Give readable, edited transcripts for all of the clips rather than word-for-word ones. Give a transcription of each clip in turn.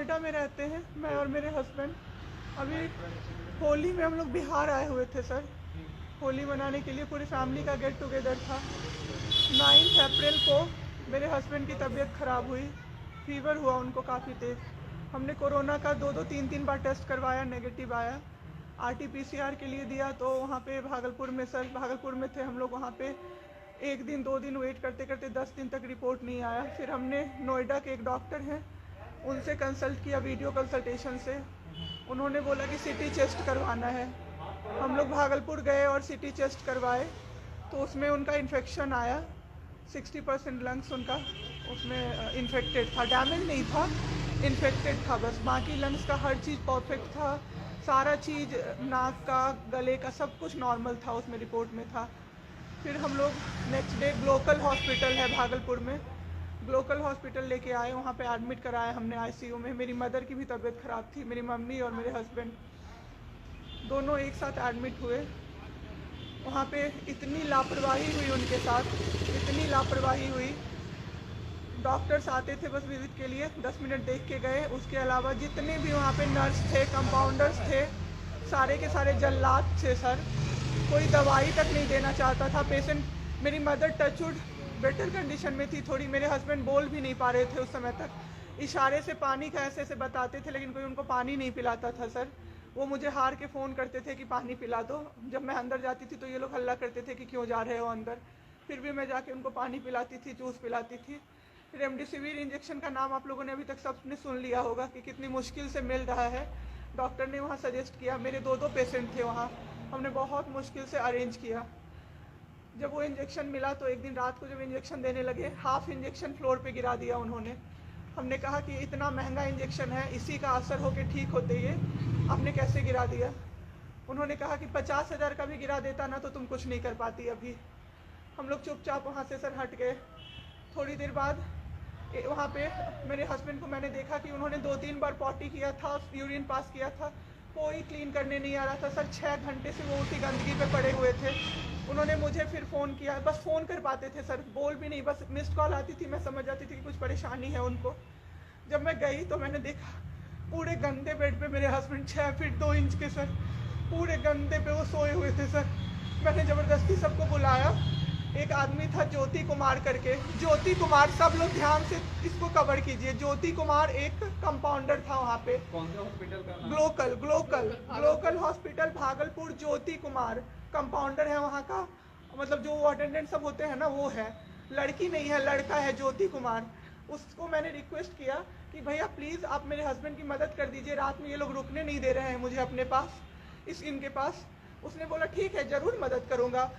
नोएडा में रहते हैं, मैं और मेरे हस्बैंड। अभी होली में हम लोग बिहार आए हुए थे सर, होली मनाने के लिए। पूरी फैमिली का गेट टुगेदर था। 9 अप्रैल को मेरे हस्बैंड की तबीयत ख़राब हुई, फीवर हुआ उनको काफ़ी तेज़। हमने कोरोना का 2-3 बार टेस्ट करवाया, नेगेटिव आया। RT-PCR के लिए दिया तो वहाँ पे भागलपुर में, सर भागलपुर में थे हम लोग, वहाँ पे 1 दिन 2 दिन वेट करते करते 10 दिन तक रिपोर्ट नहीं आया। फिर हमने नोएडा के एक डॉक्टर हैं उनसे कंसल्ट किया, वीडियो कंसल्टेशन से। उन्होंने बोला कि CT चेस्ट करवाना है। हम लोग भागलपुर गए और CT चेस्ट करवाए तो उसमें उनका इन्फेक्शन आया। 60% लंग्स उनका उसमें इन्फेक्टेड था, डैमेज नहीं था, इन्फेक्टेड था बस। बाकी लंग्स का हर चीज़ परफेक्ट था, सारा चीज़ नाक का, गले का सब कुछ नॉर्मल था, उसमें रिपोर्ट में था। फिर हम लोग नेक्स्ट डे ग्लोकल हॉस्पिटल है भागलपुर में, ग्लोकल हॉस्पिटल लेके आए। वहाँ पे एडमिट कराया हमने ICU में। मेरी मदर की भी तबीयत ख़राब थी, मेरी मम्मी और मेरे हस्बैंड दोनों एक साथ एडमिट हुए। वहाँ पे इतनी लापरवाही हुई उनके साथ, इतनी लापरवाही हुई। डॉक्टर्स आते थे बस विजिट के लिए, 10 मिनट देख के गए। उसके अलावा जितने भी वहाँ पे नर्स थे, कंपाउंडर्स थे, सारे के सारे जल्लाद थे सर। कोई दवाई तक नहीं देना चाहता था पेशेंट। मेरी मदर टचवुड बेटर कंडीशन में थी थोड़ी, मेरे हस्बैंड बोल भी नहीं पा रहे थे उस समय तक। इशारे से पानी का ऐसे ऐसे बताते थे, लेकिन कोई उनको पानी नहीं पिलाता था सर। वो मुझे हार के फ़ोन करते थे कि पानी पिला दो। जब मैं अंदर जाती थी तो ये लोग हल्ला करते थे कि क्यों जा रहे हो अंदर। फिर भी मैं जाके उनको पानी पिलाती थी, जूस पिलाती थी। रेमडेसिविर इंजेक्शन का नाम आप लोगों ने अभी तक सबने सुन लिया होगा कि कितनी मुश्किल से मिल रहा है। डॉक्टर ने वहाँ सजेस्ट किया, मेरे 2 पेशेंट थे वहाँ, हमने बहुत मुश्किल से अरेंज किया। जब वो इंजेक्शन मिला तो एक दिन रात को जब इंजेक्शन देने लगे, हाफ इंजेक्शन फ्लोर पे गिरा दिया उन्होंने। हमने कहा कि इतना महंगा इंजेक्शन है, इसी का असर होके ठीक होते ये आपने कैसे गिरा दिया। उन्होंने कहा कि 50,000 का भी गिरा देता ना तो तुम कुछ नहीं कर पाती अभी। हम लोग चुपचाप वहाँ से सर हट गए। थोड़ी देर बाद वहाँ पे मेरे हस्बैंड को मैंने देखा कि उन्होंने 2-3 बार पॉटी किया था, यूरिन पास किया था, कोई क्लीन करने नहीं आ रहा था सर। 6 घंटे से वो उसी गंदगी पे पड़े हुए थे। उन्होंने मुझे फिर फ़ोन किया, बस फ़ोन कर पाते थे सर, बोल भी नहीं, बस मिस्ड कॉल आती थी, मैं समझ जाती थी कि कुछ परेशानी है उनको। जब मैं गई तो मैंने देखा पूरे गंदे बेड पे मेरे हस्बैंड 6 फीट 2 इंच के सर, पूरे गंदे पे वो सोए हुए थे सर। मैंने ज़बरदस्ती सबको बुलाया। एक आदमी था ज्योति कुमार करके, ज्योति कुमार, सब लोग ध्यान से इसको कवर कीजिए। ज्योति कुमार एक कंपाउंडर था वहाँ पे। कौन से हॉस्पिटल का नाम? Glocal hospital Bhagalpur. Jyoti Kumar compounder है वहाँ का, मतलब जो अटेंडेंट सब होते हैं ना वो है, लड़की नहीं है लड़का है, ज्योति कुमार। उसको मैंने रिक्वेस्ट किया कि भैया प्लीज़ आप मेरे हस्बैंड की मदद कर दीजिए, रात में ये लोग रुकने नहीं दे रहे हैं मुझे अपने पास, इनके पास। उसने बोला ठीक है ज़रूर मदद करूँगा,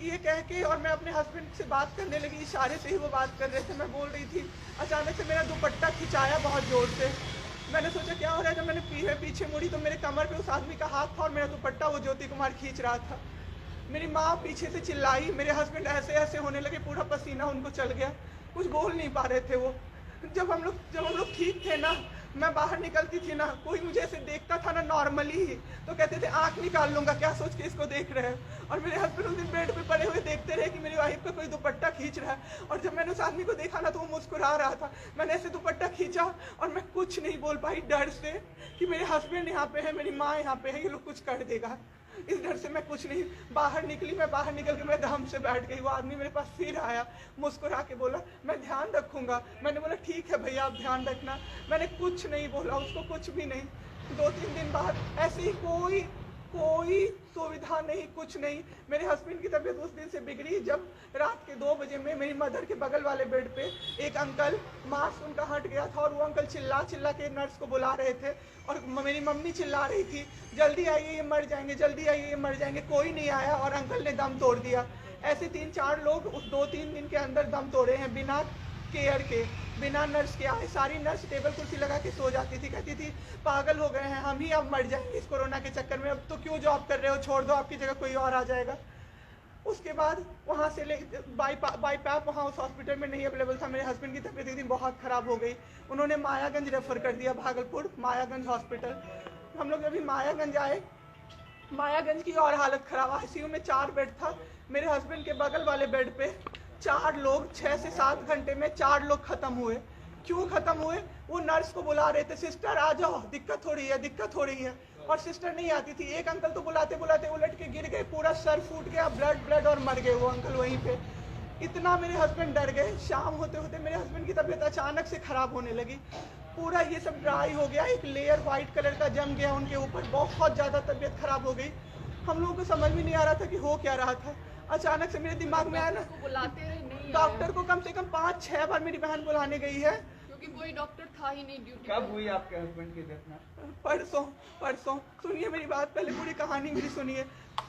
ये कह के। और मैं अपने हस्बैंड से बात करने लगी, इशारे से ही वो बात कर रहे थे, मैं बोल रही थी। अचानक से मेरा दुपट्टा खिंचाया बहुत ज़ोर से। मैंने सोचा क्या हो रहा है, जब मैंने पीछे मुड़ी तो मेरे कमर पे उस आदमी का हाथ था और मेरा दुपट्टा वो ज्योति कुमार खींच रहा था। मेरी माँ पीछे से चिल्लाई, मेरे हस्बैंड ऐसे ऐसे होने लगे, पूरा पसीना उनको चल गया, कुछ बोल नहीं पा रहे थे वो। जब हम लोग ठीक थे ना, मैं बाहर निकलती थी ना, कोई मुझे ऐसे देखता था ना नॉर्मली ही तो कहते थे आँख निकाल लूँगा, क्या सोच के इसको देख रहे हैं। और मेरे हस्बैंड उस दिन बेड पे पड़े हुए देखते रहे कि मेरी वाइफ का कोई दुपट्टा खींच रहा है। और जब मैंने उस आदमी को देखा ना तो वो मुस्कुरा रहा था। मैंने ऐसे दुपट्टा खींचा और मैं कुछ नहीं बोल पाई डर से कि मेरे हस्बैंड यहाँ पे है, मेरी माँ यहाँ पे है, ये लोग कुछ कर देगा। इस डर से मैं कुछ नहीं बाहर निकली। मैं बाहर निकल के मैं दम से बैठ गई। वो आदमी मेरे पास फिर आया, मुस्कुरा के बोला मैं ध्यान रखूंगा। मैंने बोला ठीक है भैया आप ध्यान रखना। मैंने कुछ नहीं बोला उसको, कुछ भी नहीं। 2-3 दिन बाद ऐसे ही कोई सुविधा नहीं, कुछ नहीं। मेरे हस्बैंड की तबीयत उस दिन से बिगड़ी जब रात के 2 बजे में मेरी मदर के बगल वाले बेड पे एक अंकल, मास्क उनका हट गया था और वो अंकल चिल्ला चिल्ला के नर्स को बुला रहे थे। और मेरी मम्मी चिल्ला रही थी जल्दी आइए ये मर जाएंगे, जल्दी आइए ये मर जाएंगे। कोई नहीं आया और अंकल ने दम तोड़ दिया। ऐसे 3-4 लोग उस 2-3 दिन के अंदर दम तोड़े हैं, बिना केयर के, बिना नर्स के आए। सारी नर्स टेबल कुर्सी लगा के सो जाती थी, कहती थी पागल हो गए हैं हम ही, अब मर जाएंगे इस कोरोना के चक्कर में, अब तो क्यों जॉब कर रहे हो, छोड़ दो, आपकी जगह कोई और आ जाएगा। उसके बाद वहाँ से बाई पैप वहाँ उस हॉस्पिटल में नहीं अवेलेबल था। मेरे हस्बैंड की तबीयत एक दिन बहुत ख़राब हो गई, उन्होंने मायागंज रेफ़र कर दिया, भागलपुर मायागंज हॉस्पिटल। हम लोग अभी मायागंज आए, मायागंज की और हालत ख़राब। ICU में 4 बेड था। मेरे हस्बैंड के बगल वाले बेड पे 4 लोग 6 से 7 घंटे में 4 लोग ख़त्म हुए। क्यों ख़त्म हुए? वो नर्स को बुला रहे थे, सिस्टर आ जाओ, दिक्कत हो रही है, दिक्कत हो रही है, और सिस्टर नहीं आती थी। एक अंकल तो बुलाते बुलाते उलट के गिर गए, पूरा सर फूट गया, ब्लड ब्लड, और मर गए वो अंकल वहीं पे। इतना मेरे हस्बैंड डर गए। शाम होते होते मेरे हस्बैंड की तबीयत अचानक से ख़राब होने लगी, पूरा ये सब ड्राई हो गया, एक लेयर वाइट कलर का जम गया उनके ऊपर, बहुत ज़्यादा तबीयत ख़राब हो गई। हम लोगों को समझ में नहीं आ रहा था कि हो क्या रहा था। अचानक से मेरे दिमाग में आया ना, बुलाते रहे, नहीं डॉक्टर को कम से कम 5-6 बार मेरी बहन बुलाने गई है, क्योंकि कोई डॉक्टर था ही नहीं ड्यूटी। कब हुई आपके हस्बैंड की डेथ? परसों सुनिए मेरी बात, पहले पूरी कहानी मेरी सुनिए।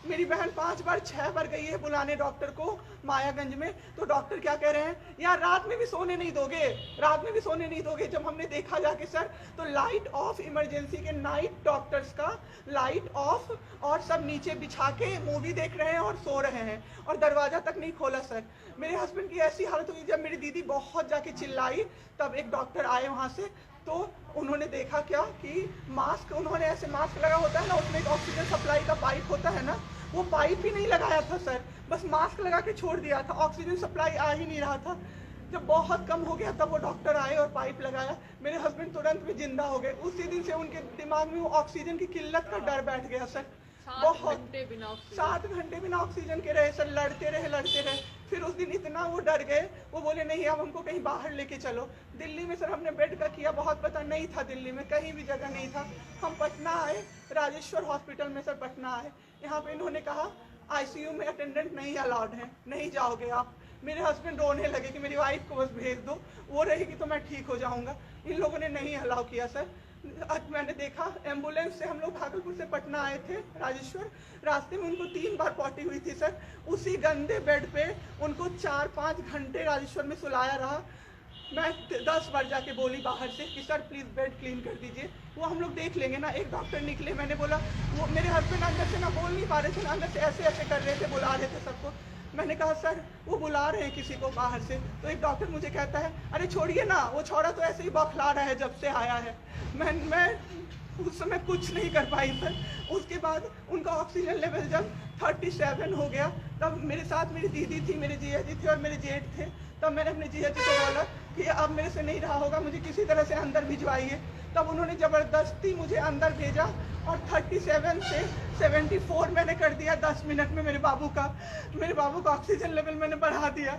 मेरी बहन 5 बार 6 बार गई है बुलाने डॉक्टर को मायागंज में, तो डॉक्टर क्या कह रहे हैं, यार रात में भी सोने नहीं दोगे, रात में भी सोने नहीं दोगे। जब हमने देखा जाके सर, तो लाइट ऑफ, इमरजेंसी के नाइट डॉक्टर्स का लाइट ऑफ, और सब नीचे बिछा के मूवी देख रहे हैं और सो रहे हैं, और दरवाज़ा तक नहीं खोला सर। मेरे हस्बैंड की ऐसी हालत हुई, जब मेरी दीदी बहुत जाके चिल्लाई, तब एक डॉक्टर आए वहाँ से, तो उन्होंने देखा क्या कि मास्क, उन्होंने ऐसे मास्क लगा होता है ना, उसमें एक ऑक्सीजन सप्लाई का पाइप होता है ना, वो पाइप ही नहीं लगाया था सर, बस मास्क लगा के छोड़ दिया था, ऑक्सीजन सप्लाई आ ही नहीं रहा था। जब बहुत कम हो गया तब वो डॉक्टर आए और पाइप लगाया, मेरे हस्बैंड तुरंत में जिंदा हो गए। उसी दिन से उनके दिमाग में वो ऑक्सीजन की किल्लत का डर बैठ गया सर। 7 घंटे बिना ऑक्सीजन, 7 घंटे बिना ऑक्सीजन के रहे सर, लड़ते रहे। फिर उस दिन इतना वो डर गए, वो बोले नहीं अब हमको कहीं बाहर लेके चलो। दिल्ली में सर हमने बेड का किया, बहुत पता नहीं था, दिल्ली में कहीं भी जगह नहीं था। हम पटना आए, राजेश्वर हॉस्पिटल में सर पटना आए। यहाँ पे इन्होंने कहा आईसीयू में अटेंडेंट नहीं अलाउड है, नहीं जाओगे आप। मेरे हस्बैंड रोने लगे कि मेरी वाइफ को बस भेज दो, वो रहेगी तो मैं ठीक हो जाऊँगा। इन लोगों ने नहीं अलाउ किया सर। आज मैंने देखा, एम्बुलेंस से हम लोग भागलपुर से पटना आए थे राजेश्वर, रास्ते में उनको 3 बार पॉटी हुई थी सर। उसी गंदे बेड पे उनको 4-5 घंटे राजेश्वर में सुलाया रहा। मैं 10 बार जाके बोली बाहर से कि सर प्लीज़ बेड क्लीन कर दीजिए, वो हम लोग देख लेंगे ना। एक डॉक्टर निकले, मैंने बोला, वो मेरे हस्बैंड अंदर से ना बोल नहीं पा रहे थे, अंदर से ऐसे ऐसे कर रहे थे, बुला रहे थे सबको। मैंने कहा सर वो बुला रहे हैं किसी को बाहर से, तो एक डॉक्टर मुझे कहता है अरे छोड़िए ना, वो छोड़ा तो ऐसे ही बौखला रहा है जब से आया है। मैं उस समय कुछ नहीं कर पाई सर। उसके बाद उनका ऑक्सीजन लेवल जब 37 हो गया, तब मेरे साथ मेरी दीदी थी, मेरे जीजा जी थे और मेरे जेठ थे। तब मैंने अपने जीजा जी को बोला कि अब मेरे से नहीं रहा होगा, मुझे किसी तरह से अंदर भिजवाइए। तब उन्होंने ज़बरदस्ती मुझे अंदर भेजा, और 37 से 74 मैंने कर दिया 10 मिनट में मेरे बाबू का ऑक्सीजन लेवल मैंने बढ़ा दिया।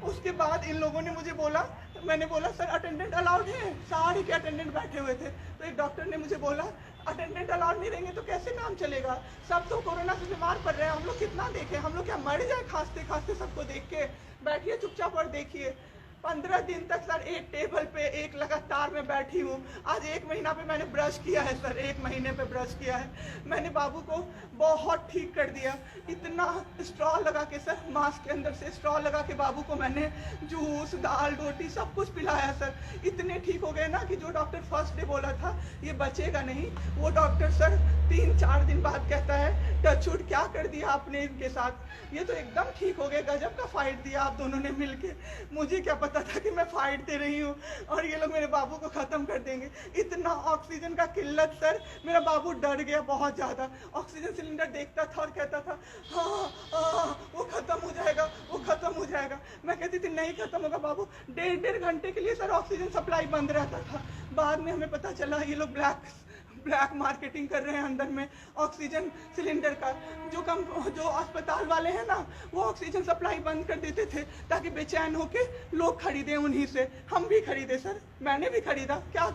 उसके बाद इन लोगों ने मुझे बोला, मैंने बोला सर अटेंडेंट अलाउड है, सारे के अटेंडेंट बैठे हुए थे। तो एक डॉक्टर ने मुझे बोला अटेंडेंट अलाउड नहीं रहेंगे तो कैसे काम चलेगा, सब तो कोरोना से बीमार पड़ रहे हैं, हम लोग कितना देखें, हम लोग क्या मर जाए खांसते खांसते सबको देख के, बैठिए चुपचाप और देखिए। 15 दिन तक सर एक टेबल पे एक लगातार मैं बैठी हूँ। आज 1 महीना पे मैंने ब्रश किया है सर, 1 महीने पे ब्रश किया है मैंने। बाबू को बहुत ठीक कर दिया, इतना स्ट्रॉ लगा के सर, मास्क के अंदर से स्ट्रॉ लगा के बाबू को मैंने जूस, दाल, रोटी सब कुछ पिलाया सर। इतने ठीक हो गए ना कि जो डॉक्टर फर्स्ट डे बोला था ये बचेगा नहीं, वो डॉक्टर सर 3-4 दिन बाद कहता है टचवुड क्या कर दिया आपने इनके साथ, ये तो एकदम ठीक हो गए, गजब का फाइट दिया आप दोनों ने मिलके। मुझे क्या पता था कि मैं फाइट दे रही हूँ और ये लोग मेरे बाबू को ख़त्म कर देंगे। इतना ऑक्सीजन का किल्लत सर, मेरा बाबू डर गया बहुत ज़्यादा। ऑक्सीजन सिलेंडर देखता था और कहता था हाँ वो ख़त्म हो जाएगा, वो ख़त्म हो जाएगा। मैं कहती थी नहीं ख़त्म होगा बाबू। 1.5 घंटे के लिए सर ऑक्सीजन सप्लाई बंद रहता था। बाद में हमें पता चला ये लोग ब्लैक मार्केटिंग कर रहे हैं अंदर में ऑक्सीजन सिलेंडर का। जो अस्पताल वाले हैं ना, वो ऑक्सीजन सप्लाई बंद कर देते थे ताकि बेचैन होके लोग खरीदें उन्हीं से। हम भी खरीदे सर, मैंने भी खरीदा, क्या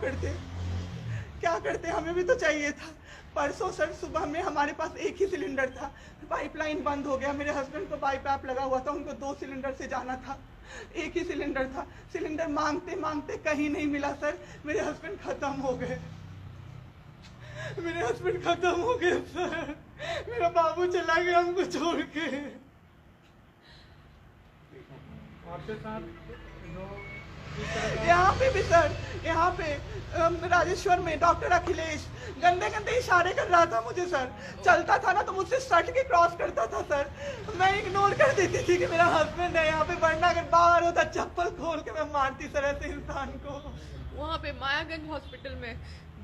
करते हमें भी तो चाहिए था। परसों सर सुबह में हमारे पास एक ही सिलेंडर था, पाइपलाइन बंद हो गया। मेरे हस्बैंड को बाईपैप लगा हुआ था, उनको 2 सिलेंडर से जाना था, एक ही सिलेंडर था। सिलेंडर मांगते मांगते कहीं नहीं मिला सर, मेरे हस्बैंड खत्म हो गए सर। मेरा बाबू चला गया हमको छोड़ के। आपके साथ यहाँ पे भी सर, यहाँ पे राजेश्वर में डॉक्टर अखिलेश गंदे गंदे इशारे कर रहा था मुझे सर। चलता था ना तो मुझसे सट के क्रॉस करता था सर, मैं इग्नोर कर देती थी कि मेरा हस्बैंड है यहाँ पे, वरना अगर बाहर होता चप्पल खोल के मैं मारती सर ऐसे इंसान को। वहाँ पे मायागंज हॉस्पिटल में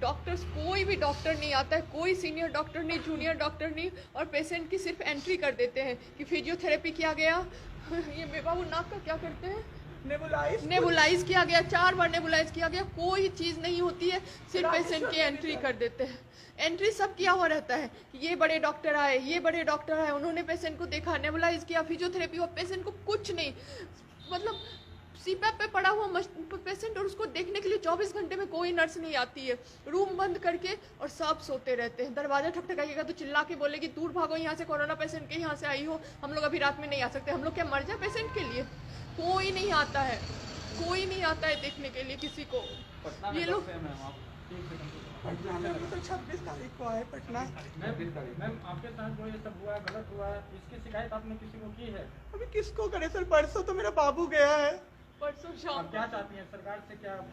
डॉक्टर्स, कोई भी डॉक्टर नहीं आता है, कोई सीनियर डॉक्टर नहीं, जूनियर डॉक्टर नहीं, और पेशेंट की सिर्फ एंट्री कर देते हैं कि फिजियोथेरेपी किया गया। ये बाबू नाक का क्या करते हैं, नेबुलाइज किया गया, 4 बार नेबुलाइज किया गया, कोई चीज़ नहीं होती है, सिर्फ पेशेंट की एंट्री कर देते हैं। एंट्री सब किया हुआ रहता है कि ये बड़े डॉक्टर आए, ये बड़े डॉक्टर आए, उन्होंने पेशेंट को देखा, नेबुलाइज किया, फिजियोथेरेपी हुआ, पेशेंट को कुछ नहीं, मतलब सीपैप पे पड़ा हुआ पेशेंट, और उसको देखने के लिए 24 घंटे में कोई नर्स नहीं आती है, रूम बंद करके, और सब सोते रहते हैं। दरवाजा ठकठकाइएगा तो चिल्ला के बोलेगी दूर भागो यहाँ से, कोरोना पेशेंट के यहाँ से आई हो, हम लोग अभी रात में नहीं आ सकते। हम लोग क्या मर जाए पेशेंट के लिए? कोई नहीं आता है, कोई नहीं आता है देखने के लिए किसी को। ये लोग पटना में अभी तो 26 तारीख को आए पटना। मैम आपके साथ जो ये सब हुआ है, गलत हुआ है, इसकी शिकायत आपने किसी को की है? अभी किसको करे सर? परसों तो मेरा बाबू गया है। परसों शाम आप क्या चाहती हैं सरकार से? क्या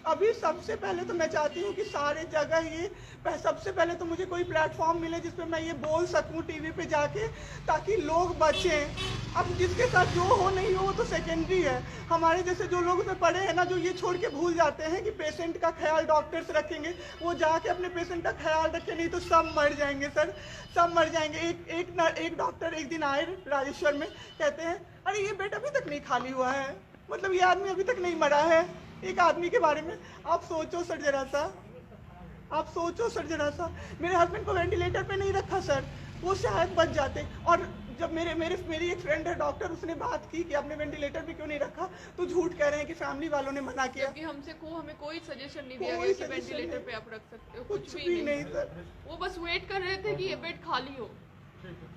अभी सबसे पहले तो मैं चाहती हूँ कि सारे जगह ये सबसे पहले तो मुझे कोई प्लेटफॉर्म मिले जिस पे मैं ये बोल सकूँ टीवी पे जाके, ताकि लोग बचें। अब जिसके साथ जो हो नहीं हो वो तो सेकेंडरी है। हमारे जैसे जो लोग उसमें पड़े हैं ना, जो ये छोड़ के भूल जाते हैं कि पेशेंट का ख्याल डॉक्टर्स रखेंगे, वो जाके अपने पेशेंट का ख्याल रखें, नहीं तो सब मर जाएंगे सर, सब मर जाएंगे। एक डॉक्टर एक दिन आए राजेश्वर में, कहते हैं अरे ये बेड अभी तक नहीं खाली हुआ है, मतलब ये आदमी अभी तक नहीं मरा है। एक आदमी के बारे में आप सोचो सर जरा सा, आप सोचो सर जरा सा। मेरे हस्बैंड को वेंटिलेटर पे नहीं रखा सर, वो शायद बच जाते। और जब मेरी एक फ्रेंड है डॉक्टर, उसने बात की कि आपने वेंटिलेटर पे क्यों नहीं रखा, तो झूठ कह रहे हैं कि फैमिली वालों ने मना किया। क्योंकि हमें कोई सजेशन नहीं दिया गया कि वेंटिलेटर पे आप रख सकते हो, कुछ भी नहीं सर। वो बस वेट कर रहे थे कि ये बेड खाली हो। ठीक है।